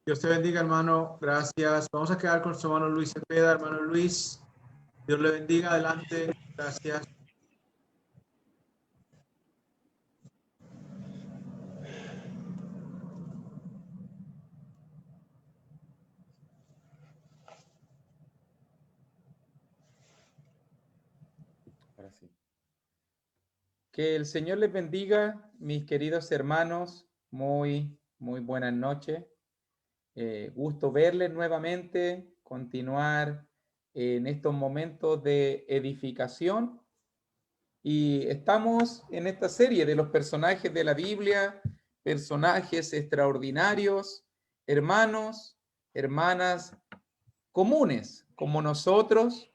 Dios te bendiga, hermano. Gracias. Vamos a quedar con su hermano Luis Cepeda. Hermano Luis, Dios le bendiga. Adelante. Gracias. Ahora sí. Que el Señor les bendiga, mis queridos hermanos. Muy buenas noches. Gusto verles nuevamente, continuar en estos momentos de edificación. Y estamos en esta serie de los personajes de la Biblia, personajes extraordinarios, hermanos, hermanas comunes como nosotros,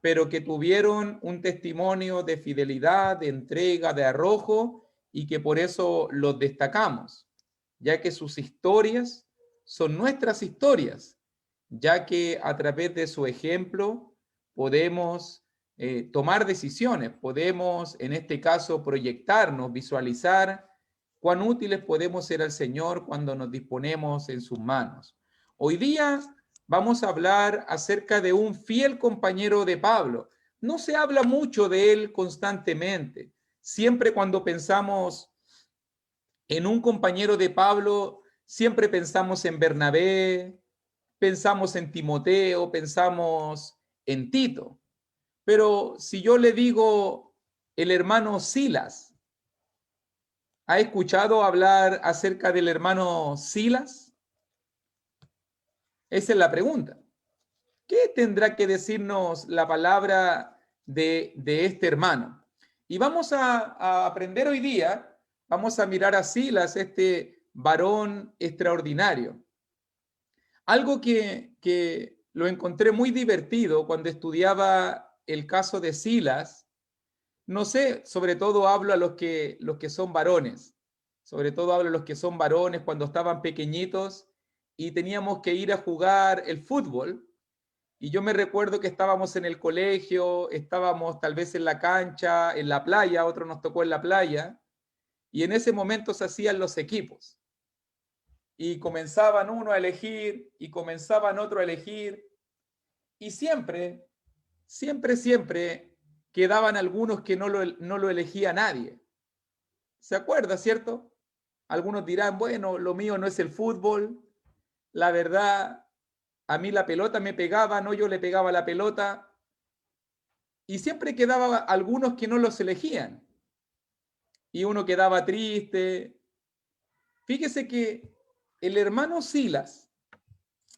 pero que tuvieron un testimonio de fidelidad, de entrega, de arrojo, y que por eso los destacamos, ya que sus historias son nuestras historias, ya que a través de su ejemplo podemos tomar decisiones, podemos en este caso proyectarnos, visualizar cuán útiles podemos ser al Señor cuando nos disponemos en sus manos. Hoy día vamos a hablar acerca de un fiel compañero de Pablo. No se habla mucho de él constantemente. Siempre cuando pensamos en un compañero de Pablo, siempre pensamos en Bernabé, pensamos en Timoteo, pensamos en Tito. Pero si yo le digo el hermano Silas, ¿ha escuchado hablar acerca del hermano Silas? Esa es la pregunta. ¿Qué tendrá que decirnos la palabra de este hermano? Y vamos a aprender hoy día, vamos a mirar a Silas, este varón extraordinario. Algo que lo encontré muy divertido cuando estudiaba el caso de Silas, no sé, sobre todo hablo a los que son varones, sobre todo hablo a los que son varones cuando estaban pequeñitos y teníamos que ir a jugar el fútbol. Y yo me recuerdo que estábamos en el colegio, estábamos tal vez en la cancha, en la playa, otro nos tocó en la playa, y en ese momento se hacían los equipos. Y comenzaban uno a elegir, y comenzaban otro a elegir, y siempre quedaban algunos que no lo elegía nadie. ¿Se acuerda, cierto? Algunos dirán, bueno, lo mío no es el fútbol, la verdad, a mí la pelota me pegaba, no yo le pegaba la pelota, y siempre quedaba algunos que no los elegían. Y uno quedaba triste. Fíjese que el hermano Silas,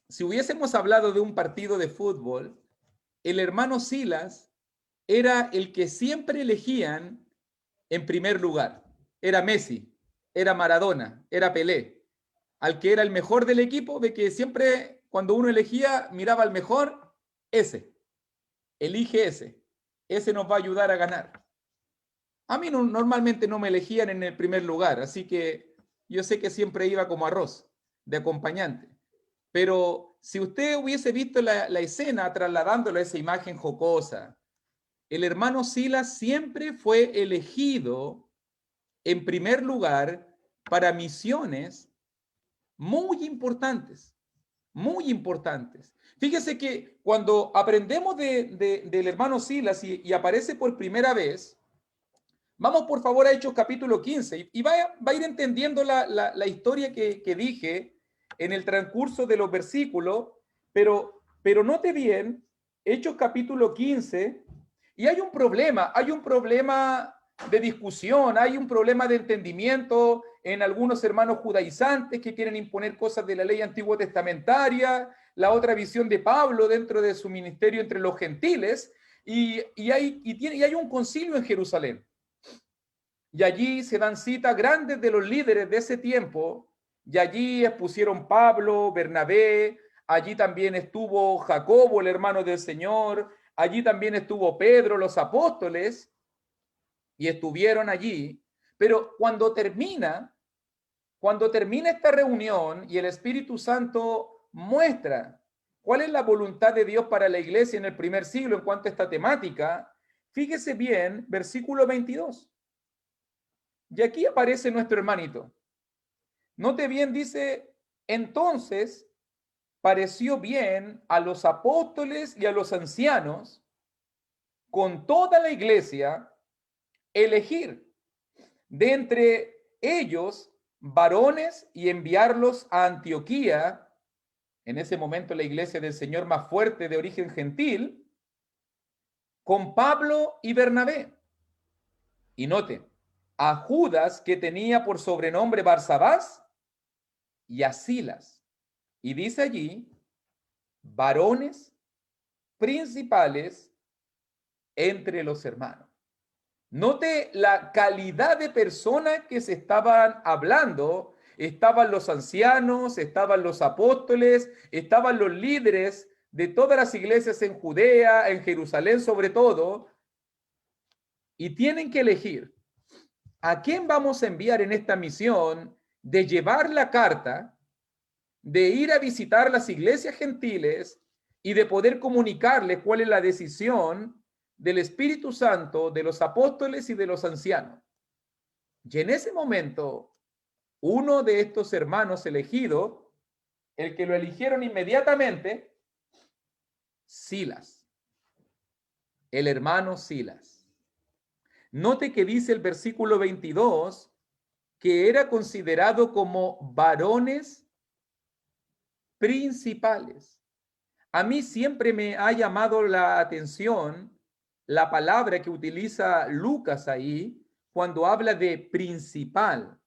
si hubiésemos hablado de un partido de fútbol, el hermano Silas era el que siempre elegían en primer lugar. Era Messi, era Maradona, era Pelé. Al que era el mejor del equipo, de que siempre cuando uno elegía, miraba al mejor, ese. Elige ese. Ese nos va a ayudar a ganar. A mí normalmente no me elegían en el primer lugar, así que yo sé que siempre iba como arroz, de acompañante. Pero si usted hubiese visto la escena trasladándolo a esa imagen jocosa, el hermano Silas siempre fue elegido en primer lugar para misiones muy importantes, muy importantes. Fíjese que cuando aprendemos del hermano Silas y aparece por primera vez, vamos por favor a Hechos capítulo 15 y va a ir entendiendo la historia que dije en el transcurso de los versículos, pero note bien, Hechos capítulo 15, y hay un problema de discusión, hay un problema de entendimiento en algunos hermanos judaizantes que quieren imponer cosas de la ley antiguo testamentaria, la otra visión de Pablo dentro de su ministerio entre los gentiles, y hay un concilio en Jerusalén. Y allí se dan cita grandes de los líderes de ese tiempo, y allí expusieron Pablo, Bernabé, allí también estuvo Jacobo, el hermano del Señor, allí también estuvo Pedro, los apóstoles, y estuvieron allí. Pero cuando termina esta reunión y el Espíritu Santo muestra cuál es la voluntad de Dios para la iglesia en el primer siglo en cuanto a esta temática, fíjese bien, versículo 22. Y aquí aparece nuestro hermanito. Note bien, dice, Entonces pareció bien a los apóstoles y a los ancianos, con toda la iglesia, elegir de entre ellos varones y enviarlos a Antioquía, en ese momento la iglesia del Señor más fuerte de origen gentil, con Pablo y Bernabé. Y note, a Judas, que tenía por sobrenombre Barsabás, y a Silas. Y dice allí, varones principales entre los hermanos. Note la calidad de personas que se estaban hablando. Estaban los ancianos, estaban los apóstoles, estaban los líderes de todas las iglesias en Judea, en Jerusalén sobre todo, y tienen que elegir a quién vamos a enviar en esta misión de llevar la carta, de ir a visitar las iglesias gentiles y de poder comunicarles cuál es la decisión del Espíritu Santo, de los apóstoles y de los ancianos. Y en ese momento, uno de estos hermanos elegidos, el que lo eligieron inmediatamente, Silas, el hermano Silas. Note que dice el versículo 22 que era considerado como varones principales. A mí siempre me ha llamado la atención la palabra que utiliza Lucas ahí cuando habla de principal.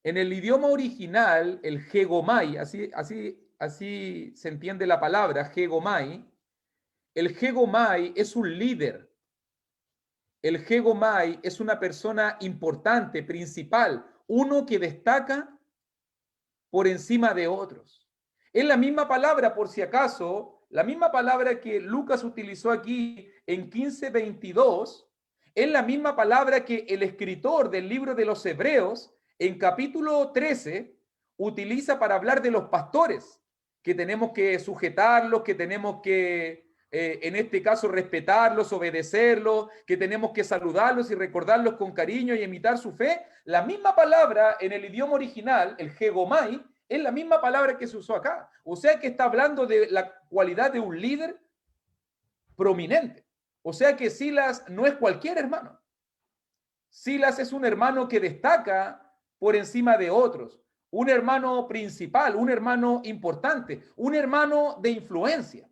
En el idioma original, el hegomai, así se entiende la palabra, hegomai. El hegomai es un líder. El hegomai es una persona importante, principal, uno que destaca por encima de otros. Es la misma palabra, por si acaso, la misma palabra que Lucas utilizó aquí en 15:22, es la misma palabra que el escritor del libro de los Hebreos, en capítulo 13, utiliza para hablar de los pastores, que tenemos que sujetarlos, que tenemos que, en este caso, respetarlos, obedecerlos, que tenemos que saludarlos y recordarlos con cariño y imitar su fe. La misma palabra en el idioma original, el hegomai, es la misma palabra que se usó acá. O sea que está hablando de la cualidad de un líder prominente. O sea que Silas no es cualquier hermano. Silas es un hermano que destaca por encima de otros. Un hermano principal, un hermano importante, un hermano de influencia.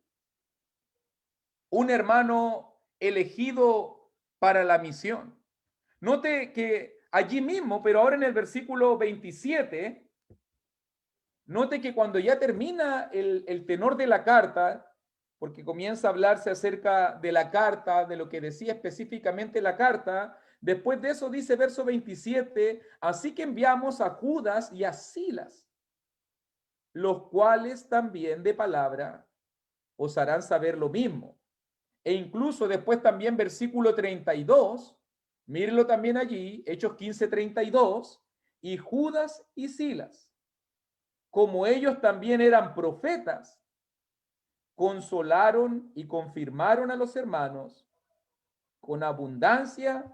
Un hermano elegido para la misión. Note que allí mismo, pero ahora en el versículo 27, note que cuando ya termina el tenor de la carta, porque comienza a hablarse acerca de la carta, de lo que decía específicamente la carta, después de eso dice verso 27, así que enviamos a Judas y a Silas, los cuales también de palabra os harán saber lo mismo. E incluso después también versículo 32, mírenlo también allí, Hechos 15:32, y Judas y Silas, como ellos también eran profetas, consolaron y confirmaron a los hermanos con abundancia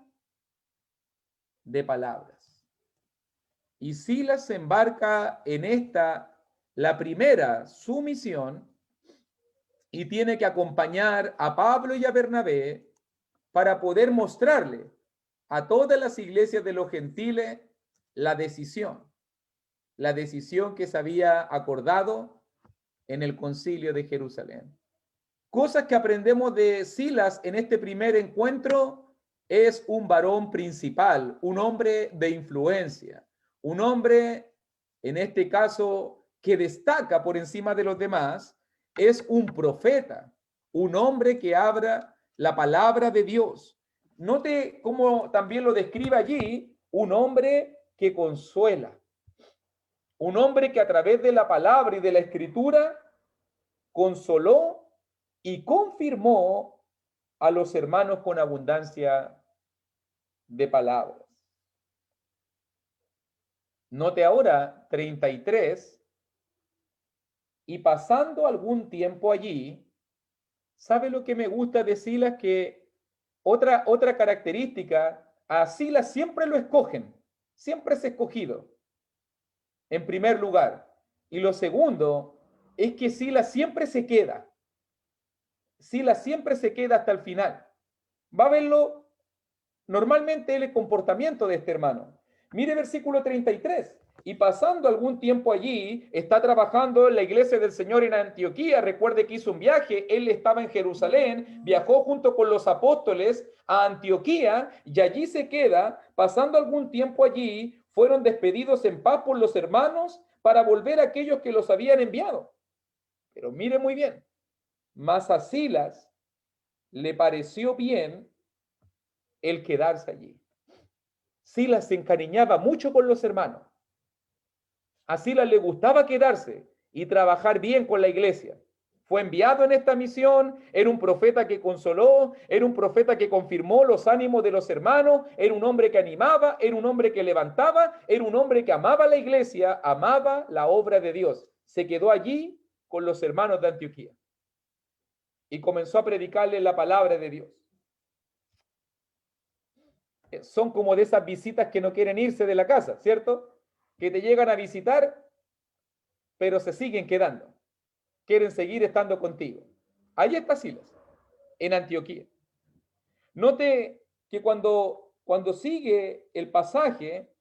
de palabras. Y Silas se embarca en esta, la primera, su misión, y tiene que acompañar a Pablo y a Bernabé para poder mostrarle a todas las iglesias de los gentiles la decisión que se había acordado en el concilio de Jerusalén. Cosas que aprendemos de Silas en este primer encuentro: es un varón principal, un hombre de influencia, un hombre, en este caso, que destaca por encima de los demás, es un profeta, un hombre que habla la palabra de Dios. Note cómo también lo describe allí, un hombre que consuela, un hombre que a través de la palabra y de la escritura consoló y confirmó a los hermanos con abundancia de palabras. Note ahora 33, y pasando algún tiempo allí, ¿sabe lo que me gusta de Silas? Que otra característica, a Silas siempre lo escogen, siempre es escogido. en primer lugar. Y lo segundo es que Silas siempre se queda. Silas siempre se queda hasta el final. Va a verlo normalmente el comportamiento de este hermano. Mire versículo 33. Y pasando algún tiempo allí, está trabajando en la iglesia del Señor en Antioquía. Recuerde que hizo un viaje, él estaba en Jerusalén, viajó junto con los apóstoles a Antioquía y allí se queda. Pasando algún tiempo allí, fueron despedidos en paz por los hermanos para volver a aquellos que los habían enviado. Pero mire muy bien, mas a Silas le pareció bien el quedarse allí. Silas se encariñaba mucho con los hermanos. A Silas le gustaba quedarse y trabajar bien con la iglesia. Fue enviado en esta misión, era un profeta que consoló, era un profeta que confirmó los ánimos de los hermanos, era un hombre que animaba, era un hombre que levantaba, era un hombre que amaba la iglesia, amaba la obra de Dios. Se quedó allí con los hermanos de Antioquía y comenzó a predicarles la palabra de Dios. Son como de esas visitas que no quieren irse de la casa, ¿cierto? Que te llegan a visitar, pero se siguen quedando. Quieren seguir estando contigo. Ahí está Silas, en Antioquía. Note que cuando sigue el pasaje,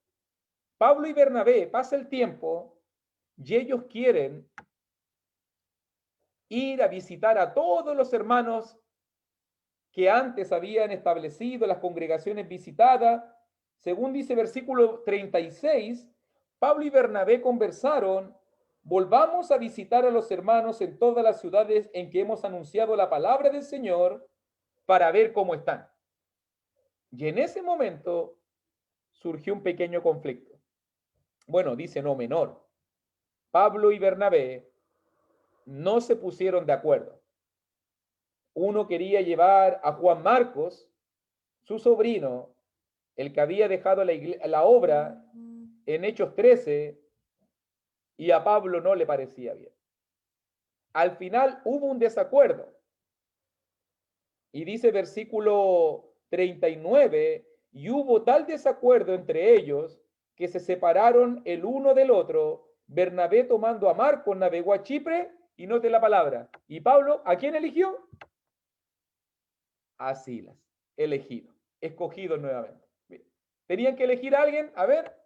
Pablo y Bernabé pasa el tiempo y ellos quieren ir a visitar a todos los hermanos que antes habían establecido las congregaciones visitadas. Según dice versículo 36, Pablo y Bernabé conversaron: volvamos a visitar a los hermanos en todas las ciudades en que hemos anunciado la palabra del Señor para ver cómo están. Y en ese momento surgió un pequeño conflicto. Bueno, dice no menor. Pablo y Bernabé no se pusieron de acuerdo. Uno quería llevar a Juan Marcos, su sobrino, el que había dejado la obra en Hechos 13, y a Pablo no le parecía bien. Al final hubo un desacuerdo. Y dice versículo 39, y hubo tal desacuerdo entre ellos que se separaron el uno del otro. Bernabé, tomando a Marcos, navegó a Chipre, y note la palabra. Y Pablo, ¿a quién eligió? A Silas, elegido, escogido nuevamente. Tenían que elegir a alguien. A ver,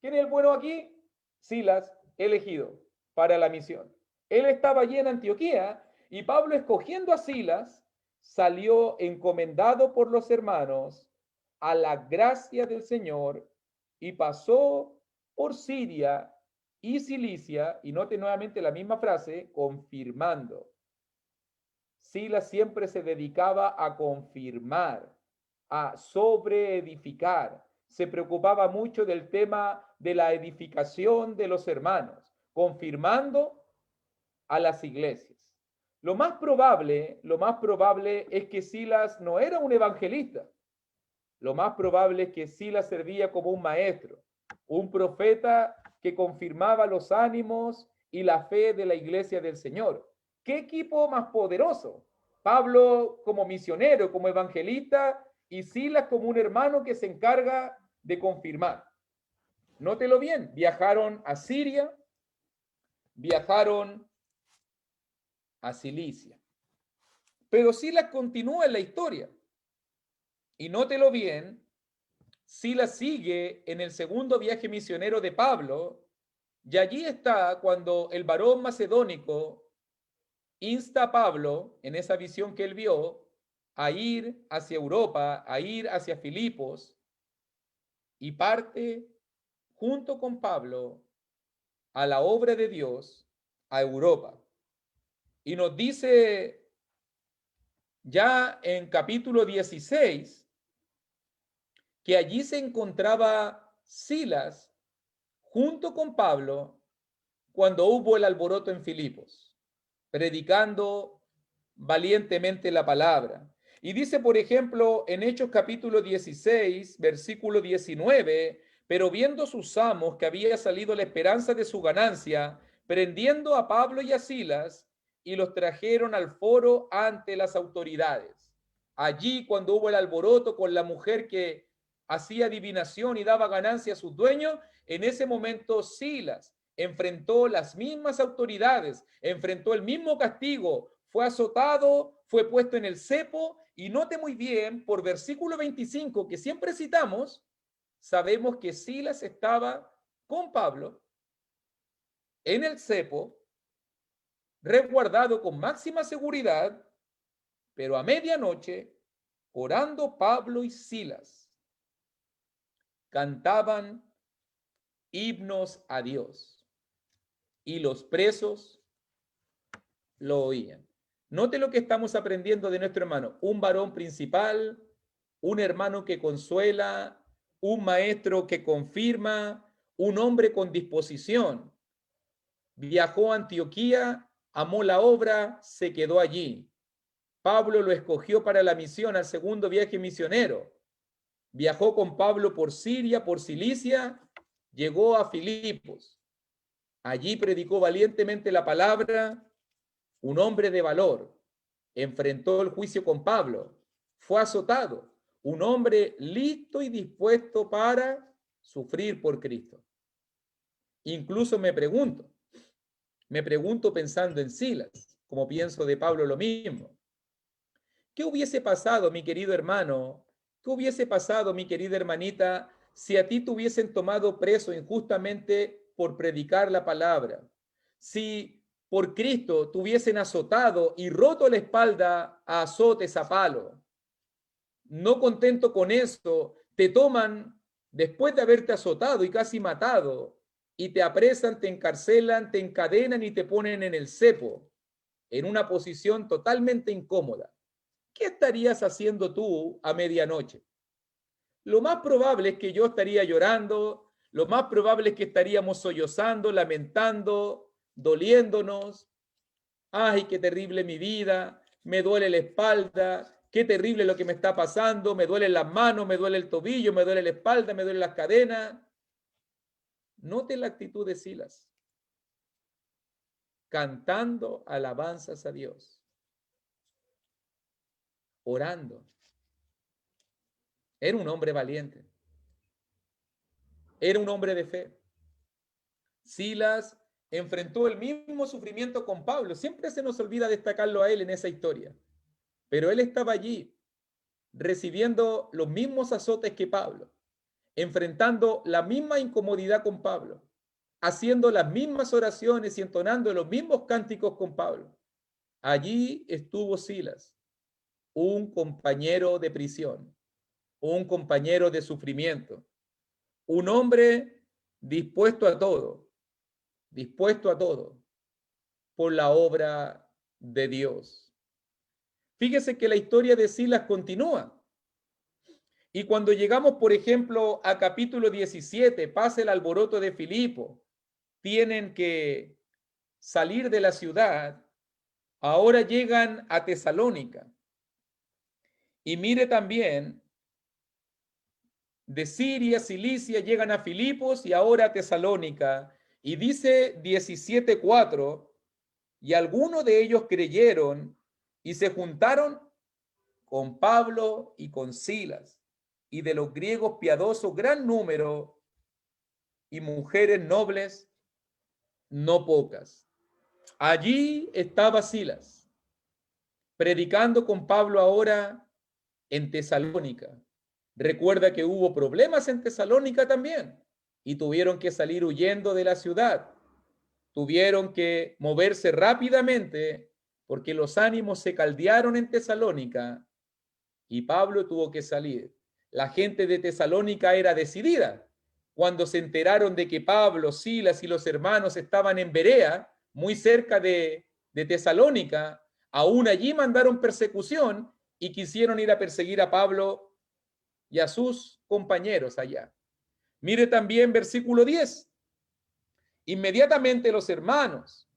¿quién es el bueno aquí? Silas, elegido para la misión. Él estaba allí en Antioquía y Pablo, escogiendo a Silas, salió encomendado por los hermanos a la gracia del Señor y pasó por Siria y Cilicia, y note nuevamente la misma frase, confirmando. Silas siempre se dedicaba a confirmar, a sobreedificar. Se preocupaba mucho del tema de la edificación de los hermanos, confirmando a las iglesias. Lo más probable es que Silas no era un evangelista. Lo más probable es que Silas servía como un maestro, un profeta que confirmaba los ánimos y la fe de la iglesia del Señor. ¿Qué equipo más poderoso? Pablo como misionero, como evangelista, y Silas como un hermano que se encarga de confirmar. Nótelo bien, viajaron a Siria, viajaron a Cilicia. Pero Silas continúa en la historia. Y nótelo bien, Silas sigue en el segundo viaje misionero de Pablo, y allí está cuando el varón macedónico insta a Pablo, en esa visión que él vio, a ir hacia Europa, a ir hacia Filipos, y parte junto con Pablo a la obra de Dios a Europa. Y nos dice ya en capítulo 16 que allí se encontraba Silas junto con Pablo cuando hubo el alboroto en Filipos, predicando valientemente la palabra. Y dice, por ejemplo, en Hechos capítulo 16, versículo 19, pero viendo sus amos que había salido la esperanza de su ganancia, prendiendo a Pablo y a Silas, y los trajeron al foro ante las autoridades. Allí, cuando hubo el alboroto con la mujer que hacía adivinación y daba ganancia a sus dueños, En ese momento Silas enfrentó las mismas autoridades, enfrentó el mismo castigo, fue azotado, fue puesto en el cepo, y note muy bien, por versículo 25, que siempre citamos, sabemos que Silas estaba con Pablo en el cepo, resguardado con máxima seguridad, pero a medianoche, orando Pablo y Silas, cantaban himnos a Dios, y los presos lo oían. Note lo que estamos aprendiendo de nuestro hermano: un varón principal, un hermano que consuela, un maestro que confirma, un hombre con disposición. Viajó a Antioquía, amó la obra, se quedó allí. Pablo lo escogió para la misión, al segundo viaje misionero. Viajó con Pablo por Siria, por Cilicia, llegó a Filipos. Allí predicó valientemente la palabra, un hombre de valor. Enfrentó el juicio con Pablo, fue azotado, un hombre listo y dispuesto para sufrir por Cristo. Incluso me pregunto pensando en Silas, como pienso de Pablo lo mismo. ¿Qué hubiese pasado, mi querido hermano? ¿Qué hubiese pasado, mi querida hermanita, si a ti te hubiesen tomado preso injustamente por predicar la palabra? Si por Cristo te hubiesen azotado y roto la espalda a azotes, a palo. No contento con esto, te toman después de haberte azotado y casi matado, y te apresan, te encarcelan, te encadenan y te ponen en el cepo, en una posición totalmente incómoda. ¿Qué estarías haciendo tú a medianoche? Lo más probable es que yo estaría llorando, lo más probable es que estaríamos sollozando, lamentando, doliéndonos. Ay, qué terrible mi vida, me duele la espalda, qué terrible lo que me está pasando, me duelen las manos, me duele el tobillo, me duele la espalda, me duelen las cadenas. Note la actitud de Silas, cantando alabanzas a Dios, orando. Era un hombre valiente, era un hombre de fe. Silas enfrentó el mismo sufrimiento con Pablo. Siempre se nos olvida destacarlo a él en esa historia. Pero él estaba allí, recibiendo los mismos azotes que Pablo, enfrentando la misma incomodidad con Pablo, haciendo las mismas oraciones y entonando los mismos cánticos con Pablo. Allí estuvo Silas, un compañero de prisión, un compañero de sufrimiento, un hombre dispuesto a todo por la obra de Dios. Fíjese que la historia de Silas continúa. Y cuando llegamos, por ejemplo, a capítulo 17, pasa el alboroto de Filipo, tienen que salir de la ciudad, ahora llegan a Tesalónica. Y mire también, de Siria, Cilicia, llegan a Filipos y ahora a Tesalónica. Y dice 17:4, y algunos de ellos creyeron y se juntaron con Pablo y con Silas, y de los griegos piadosos gran número, y mujeres nobles no pocas. Allí estaba Silas, predicando con Pablo ahora en Tesalónica. Recuerda que hubo problemas en Tesalónica también, y tuvieron que salir huyendo de la ciudad. Tuvieron que moverse rápidamente porque los ánimos se caldearon en Tesalónica y Pablo tuvo que salir. La gente de Tesalónica era decidida. Cuando se enteraron de que Pablo, Silas y los hermanos estaban en Berea, muy cerca de Tesalónica, aún allí mandaron persecución y quisieron ir a perseguir a Pablo y a sus compañeros allá. Mire también versículo 10. Inmediatamente los hermanos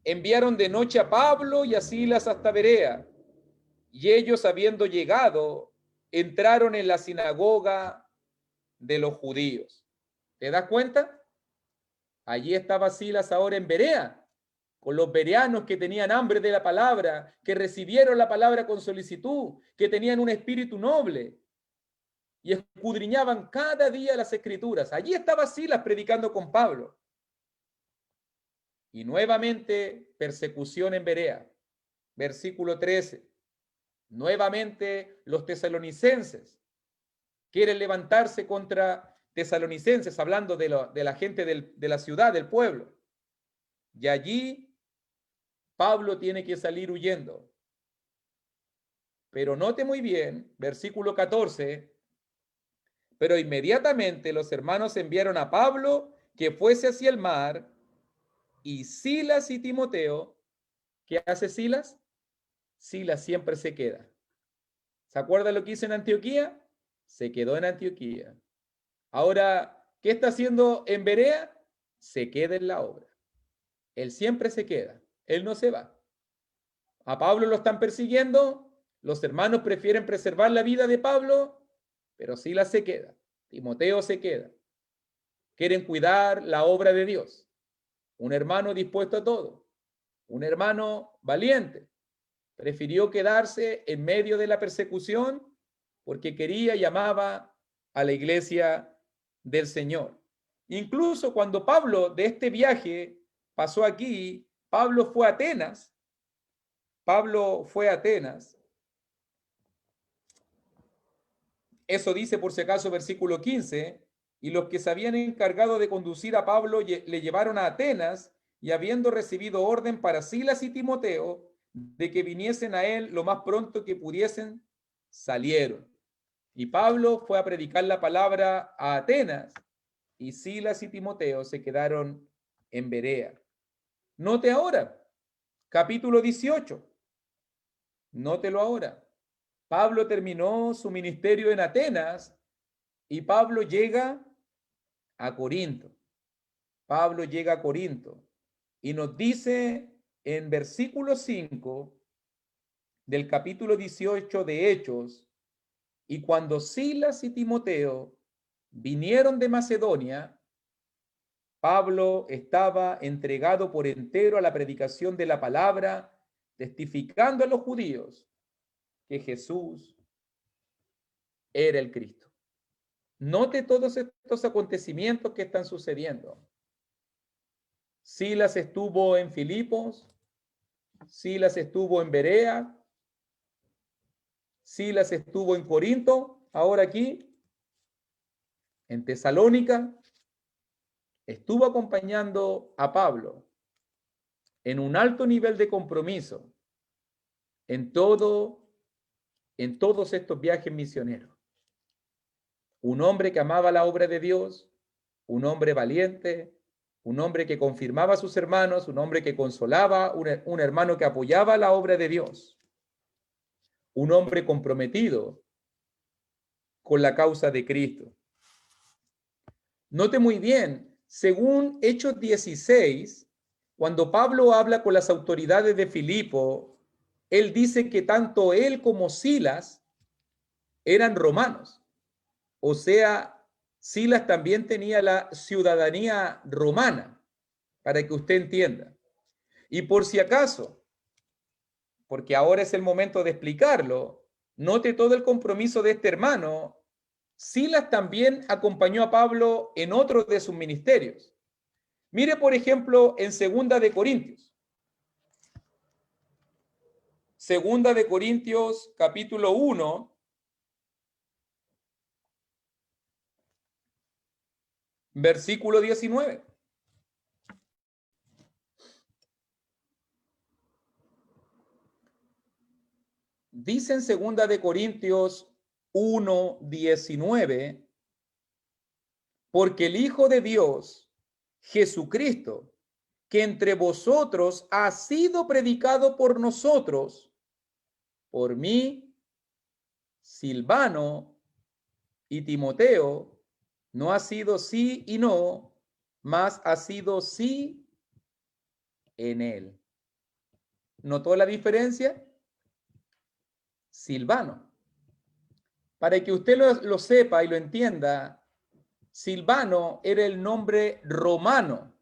enviaron de noche a Pablo y a Silas hasta Berea, y ellos, habiendo llegado, entraron en la sinagoga de los judíos. ¿Te das cuenta? Allí estaba Silas ahora en Berea, con los bereanos que tenían hambre de la palabra, que recibieron la palabra con solicitud, que tenían un espíritu noble. y escudriñaban cada día las Escrituras. Allí estaba Silas predicando con Pablo. Y nuevamente persecución en Berea. Versículo 13. Nuevamente los tesalonicenses quieren levantarse contra tesalonicenses, hablando de la gente de la ciudad, del pueblo. Y allí Pablo tiene que salir huyendo. Pero note muy bien, versículo 14, pero inmediatamente los hermanos enviaron a Pablo que fuese hacia el mar, y Silas y Timoteo, ¿qué hace Silas? Silas siempre se queda. ¿Se acuerda lo que hizo en Antioquía? Se quedó en Antioquía. Ahora, ¿qué está haciendo en Berea? Se queda en la obra. Él siempre se queda. Él no se va. A Pablo lo están persiguiendo. Los hermanos prefieren preservar la vida de Pablo, pero Silas se queda. Timoteo se queda. Quieren cuidar la obra de Dios. Un hermano dispuesto a todo. Un hermano valiente. Prefirió quedarse en medio de la persecución porque quería y amaba a la iglesia del Señor. Incluso cuando Pablo de este viaje pasó aquí, Pablo fue a Atenas. Pablo fue a Atenas. Eso dice por si acaso versículo 15, y los que se habían encargado de conducir a Pablo le llevaron a Atenas, y habiendo recibido orden para Silas y Timoteo de que viniesen a él lo más pronto que pudiesen, salieron. Y Pablo fue a predicar la palabra a Atenas, y Silas y Timoteo se quedaron en Berea. Note ahora, capítulo 18. Nótelo ahora. Pablo terminó su ministerio en Atenas y Pablo llega a Corinto. Pablo llega a Corinto y nos dice en versículo 5 del capítulo 18 de Hechos: y cuando Silas y Timoteo vinieron de Macedonia, Pablo estaba entregado por entero a la predicación de la palabra, testificando a los judíos que Jesús era el Cristo. Note todos estos acontecimientos que están sucediendo. Silas estuvo en Filipos, Silas estuvo en Berea, Silas estuvo en Corinto, ahora aquí, en Tesalónica, estuvo acompañando a Pablo en un alto nivel de compromiso en todos estos viajes misioneros. Un hombre que amaba la obra de Dios, un hombre valiente, un hombre que confirmaba a sus hermanos, un hombre que consolaba, un hermano que apoyaba la obra de Dios, un hombre comprometido con la causa de Cristo. Note muy bien, según Hechos 16, cuando Pablo habla con las autoridades de Filipo, él dice que tanto él como Silas eran romanos. O sea, Silas también tenía la ciudadanía romana, para que usted entienda. Y por si acaso, porque ahora es el momento de explicarlo, note todo el compromiso de este hermano. Silas también acompañó a Pablo en otro de sus ministerios. Mire, por ejemplo, en Segunda de Corintios. Segunda de Corintios, capítulo 1, versículo 19. Dice en Segunda de Corintios 1:19, porque el Hijo de Dios, Jesucristo, que entre vosotros ha sido predicado por nosotros, por mí, Silvano y Timoteo, no ha sido sí y no, mas ha sido sí en él. ¿Notó la diferencia? Silvano. Para que usted lo sepa y lo entienda, Silvano era el nombre romano.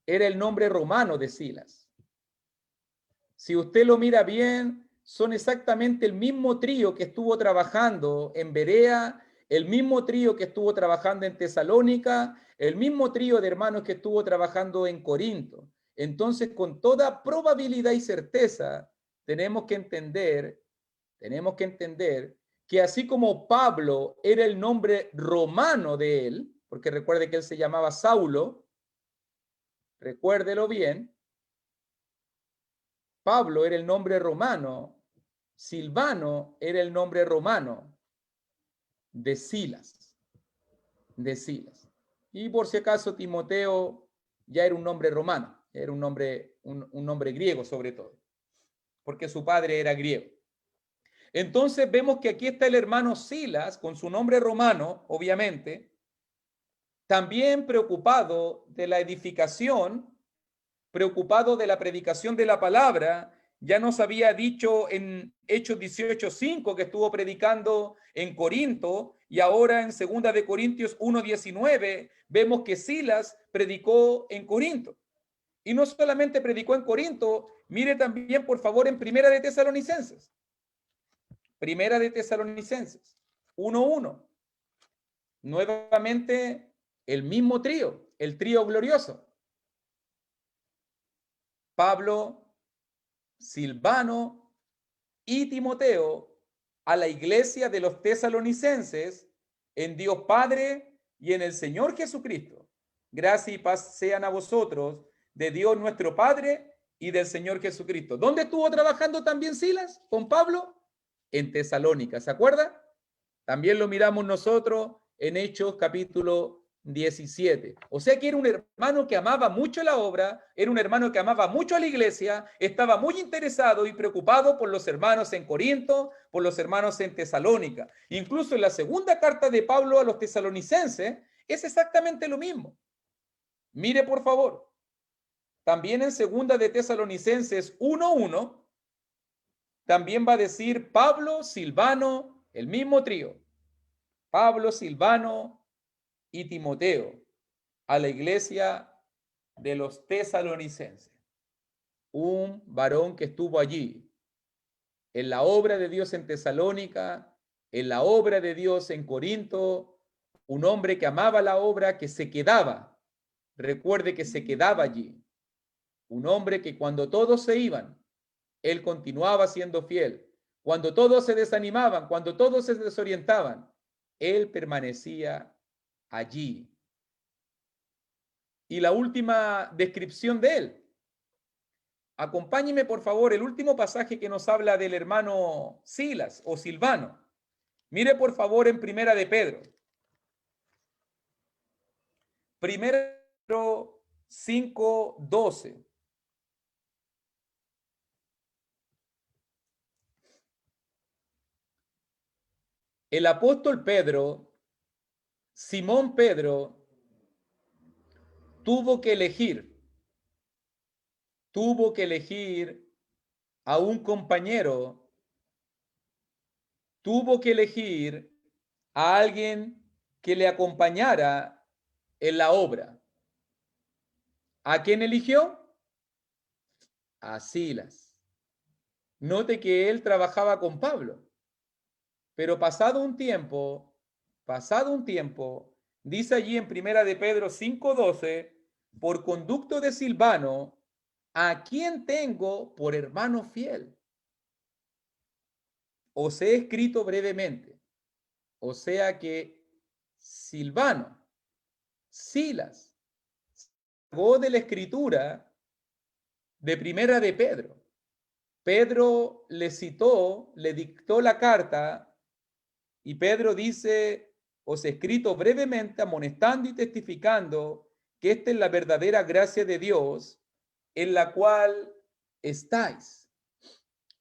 Era el nombre romano de Silas. Si usted lo mira bien, son exactamente el mismo trío que estuvo trabajando en Berea, el mismo trío que estuvo trabajando en Tesalónica, el mismo trío de hermanos que estuvo trabajando en Corinto. Entonces, con toda probabilidad y certeza, tenemos que entender que así como Pablo era el nombre romano de él, porque recuerde que él se llamaba Saulo, recuérdelo bien, Pablo era el nombre romano, Silvano era el nombre romano de Silas, Y por si acaso Timoteo ya era un nombre romano, era un nombre griego sobre todo, porque su padre era griego. Entonces vemos que aquí está el hermano Silas con su nombre romano, obviamente, también preocupado de la edificación, preocupado de la predicación de la palabra. Ya nos había dicho en Hechos 18:5 que estuvo predicando en Corinto, y ahora en 2 de Corintios 1:19 vemos que Silas predicó en Corinto. Y no solamente predicó en Corinto, mire también por favor en Primera de Tesalonicenses. Primera de Tesalonicenses 1:1. Nuevamente el mismo trío, el trío glorioso. Pablo, Silvano y Timoteo a la iglesia de los tesalonicenses en Dios Padre y en el Señor Jesucristo. Gracia y paz sean a vosotros de Dios nuestro Padre y del Señor Jesucristo. ¿Dónde estuvo trabajando también Silas con Pablo? En Tesalónica, ¿se acuerda? También lo miramos nosotros en Hechos capítulo 17. O sea que era un hermano que amaba mucho la obra, era un hermano que amaba mucho a la iglesia, estaba muy interesado y preocupado por los hermanos en Corinto, por los hermanos en Tesalónica. Incluso en la segunda carta de Pablo a los tesalonicenses es exactamente lo mismo. Mire por favor, también en segunda de Tesalonicenses 1:1, también va a decir Pablo, Silvano, el mismo trío. Pablo, Silvano y Timoteo a la iglesia de los tesalonicenses. Un varón que estuvo allí en la obra de Dios en Tesalónica, en la obra de Dios en Corinto, un hombre que amaba la obra, que se quedaba. Recuerde que se quedaba allí. Un hombre que cuando todos se iban, él continuaba siendo fiel. Cuando todos se desanimaban, cuando todos se desorientaban, él permanecía allí. Y la última descripción de él. Acompáñeme, por favor, el último pasaje que nos habla del hermano Silas o Silvano. Mire, por favor, en Primera de Pedro. Primera de Pedro 5:12. El apóstol Pedro, Simón Pedro, tuvo que elegir a un compañero, tuvo que elegir a alguien que le acompañara en la obra. ¿A quién eligió? A Silas. Note que él trabajaba con Pablo, pero pasado un tiempo, dice allí en Primera de Pedro 5:12, por conducto de Silvano, a quien tengo por hermano fiel. Os he escrito brevemente. O sea que Silvano, Silas, sacó de la escritura de Primera de Pedro. Pedro le citó, le dictó la carta y Pedro dice, os he escrito brevemente amonestando y testificando que esta es la verdadera gracia de Dios en la cual estáis.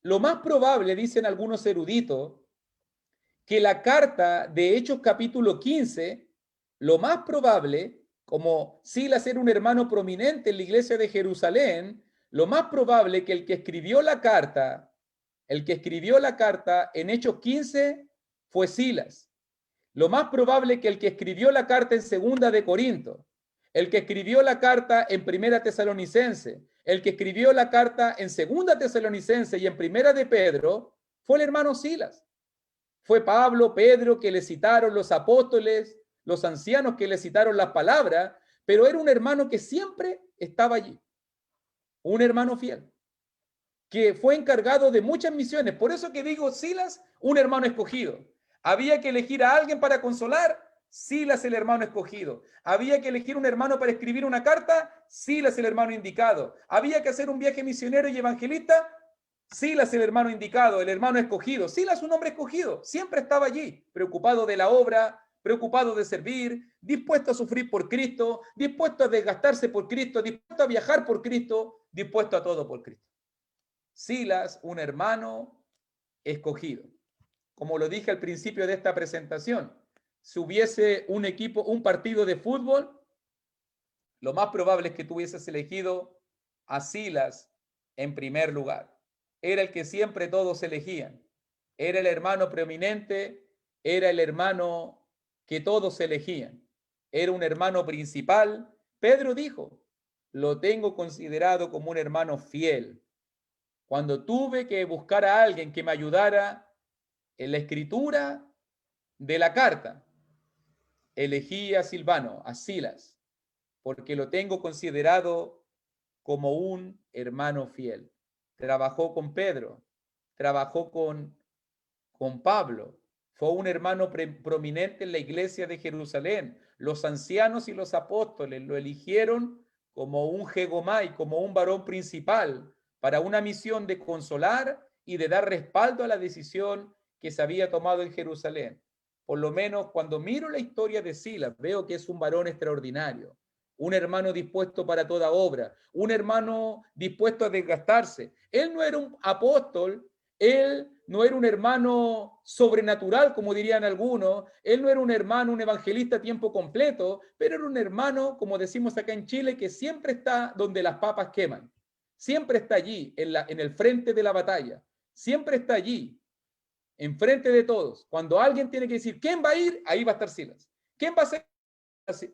Lo más probable, dicen algunos eruditos, que la carta de Hechos capítulo 15, lo más probable, como Silas era un hermano prominente en la iglesia de Jerusalén, lo más probable que el que escribió la carta en Hechos 15 fue Silas. Lo más probable que el que escribió la carta en Segunda de Corinto, el que escribió la carta en Primera Tesalonicense, el que escribió la carta en Segunda Tesalonicense y en Primera de Pedro, fue el hermano Silas. Fue Pablo, Pedro, que le citaron los apóstoles, los ancianos que le citaron las palabras, pero era un hermano que siempre estaba allí. Un hermano fiel, que fue encargado de muchas misiones. Por eso que digo, Silas, un hermano escogido. Había que elegir a alguien para consolar, Silas el hermano escogido. Había que elegir un hermano para escribir una carta, Silas el hermano indicado. Había que hacer un viaje misionero y evangelista, Silas el hermano indicado, el hermano escogido. Silas un hombre escogido, siempre estaba allí, preocupado de la obra, preocupado de servir, dispuesto a sufrir por Cristo, dispuesto a desgastarse por Cristo, dispuesto a viajar por Cristo, dispuesto a todo por Cristo. Silas, un hermano escogido. Como lo dije al principio de esta presentación, si hubiese un equipo, un partido de fútbol, lo más probable es que tú hubieses elegido a Silas en primer lugar. Era el que siempre todos elegían. Era el hermano preeminente, era el hermano que todos elegían. Era un hermano principal. Pedro dijo, lo tengo considerado como un hermano fiel. Cuando tuve que buscar a alguien que me ayudara en la escritura de la carta, elegí a Silvano, a Silas, porque lo tengo considerado como un hermano fiel. Trabajó con Pedro, trabajó con Pablo, fue un hermano prominente en la iglesia de Jerusalén. Los ancianos y los apóstoles lo eligieron como un jegomai, como un varón principal, para una misión de consolar y de dar respaldo a la decisión que se había tomado en Jerusalén. Por lo menos cuando miro la historia de Silas, veo que es un varón extraordinario, un hermano dispuesto para toda obra, un hermano dispuesto a desgastarse. Él no era un apóstol, él no era un hermano sobrenatural, como dirían algunos, él no era un hermano, un evangelista a tiempo completo, pero era un hermano, como decimos acá en Chile, que siempre está donde las papas queman. Siempre está allí, en el frente de la batalla. Siempre está allí, enfrente de todos. Cuando alguien tiene que decir, ¿quién va a ir? Ahí va a estar Silas. ¿Quién va a hacer?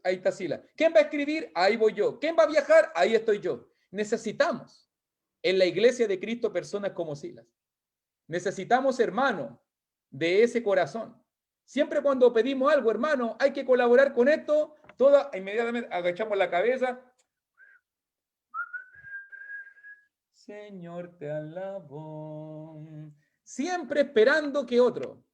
Ahí está Silas. ¿Quién va a escribir? Ahí voy yo. ¿Quién va a viajar? Ahí estoy yo. Necesitamos en la iglesia de Cristo personas como Silas. Necesitamos hermanos de ese corazón. Siempre cuando pedimos algo, hermano, hay que colaborar con esto. Inmediatamente agachamos la cabeza. Señor, te alabo. Siempre esperando que otro.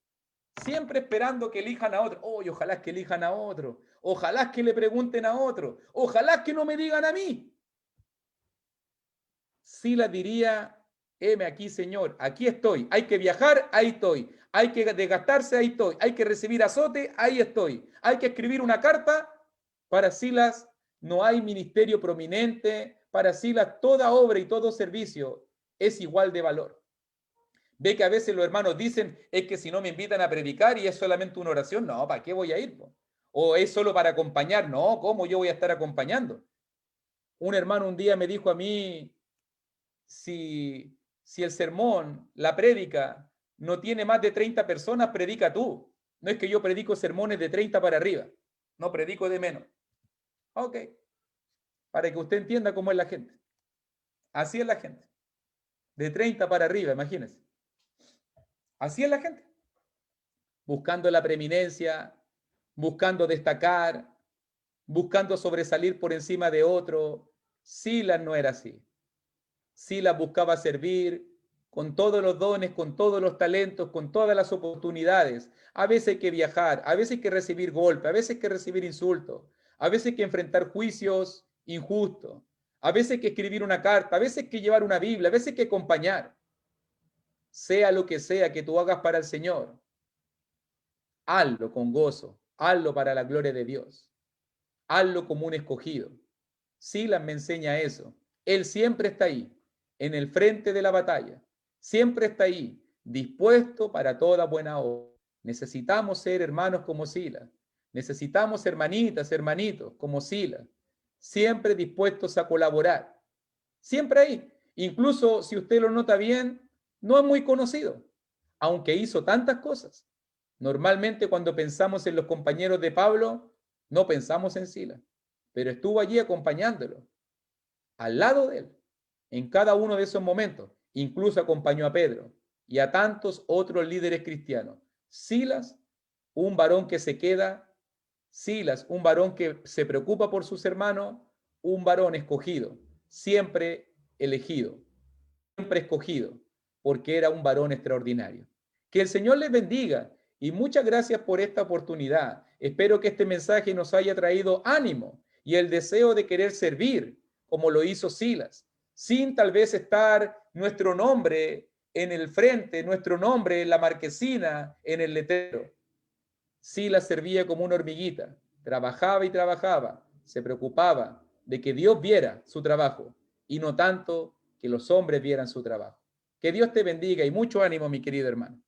Siempre esperando que elijan a otro. Oh, ojalá que elijan a otro. Ojalá que le pregunten a otro. Ojalá que no me digan a mí. Silas diría, heme aquí, Señor, aquí estoy. Hay que viajar, ahí estoy. Hay que desgastarse, ahí estoy. Hay que recibir azote, ahí estoy. Hay que escribir una carta. Para Silas no hay ministerio prominente. Para Silas toda obra y todo servicio es igual de valor. Ve que a veces los hermanos dicen, es que si no me invitan a predicar y es solamente una oración, no, ¿para qué voy a ir? O es solo para acompañar, no, ¿cómo yo voy a estar acompañando? Un hermano un día me dijo a mí, si el sermón, la prédica, no tiene más de 30 personas, predica tú. No es que yo predico sermones de 30 para arriba, no predico de menos. Ok, para que usted entienda cómo es la gente. Así es la gente. De 30 para arriba, imagínense. Así es la gente. Buscando la preeminencia, buscando destacar, buscando sobresalir por encima de otro. Silas no era así. Silas buscaba servir con todos los dones, con todos los talentos, con todas las oportunidades. A veces hay que viajar, a veces hay que recibir golpes, a veces hay que recibir insultos, a veces hay que enfrentar juicios injustos, a veces hay que escribir una carta, a veces hay que llevar una Biblia, a veces hay que acompañar. Sea lo que sea que tú hagas para el Señor, hazlo con gozo, hazlo para la gloria de Dios, hazlo como un escogido. Silas me enseña eso. Él siempre está ahí, en el frente de la batalla. Siempre está ahí, dispuesto para toda buena obra. Necesitamos ser hermanos como Silas. Necesitamos hermanitas, hermanitos como Silas. Siempre dispuestos a colaborar. Siempre ahí. Incluso si usted lo nota bien, no es muy conocido, aunque hizo tantas cosas. Normalmente cuando pensamos en los compañeros de Pablo, no pensamos en Silas. pero estuvo allí acompañándolo, al lado de él, en cada uno de esos momentos. Incluso acompañó a Pedro y a tantos otros líderes cristianos. Silas, un varón que se queda, Silas, un varón que se preocupa por sus hermanos, un varón escogido, siempre elegido, siempre escogido, porque era un varón extraordinario. Que el Señor les bendiga y muchas gracias por esta oportunidad. Espero que este mensaje nos haya traído ánimo y el deseo de querer servir, como lo hizo Silas, sin tal vez estar nuestro nombre en el frente, nuestro nombre en la marquesina, en el letrero. Silas servía como una hormiguita, trabajaba y trabajaba, se preocupaba de que Dios viera su trabajo y no tanto que los hombres vieran su trabajo. Que Dios te bendiga y mucho ánimo, mi querido hermano.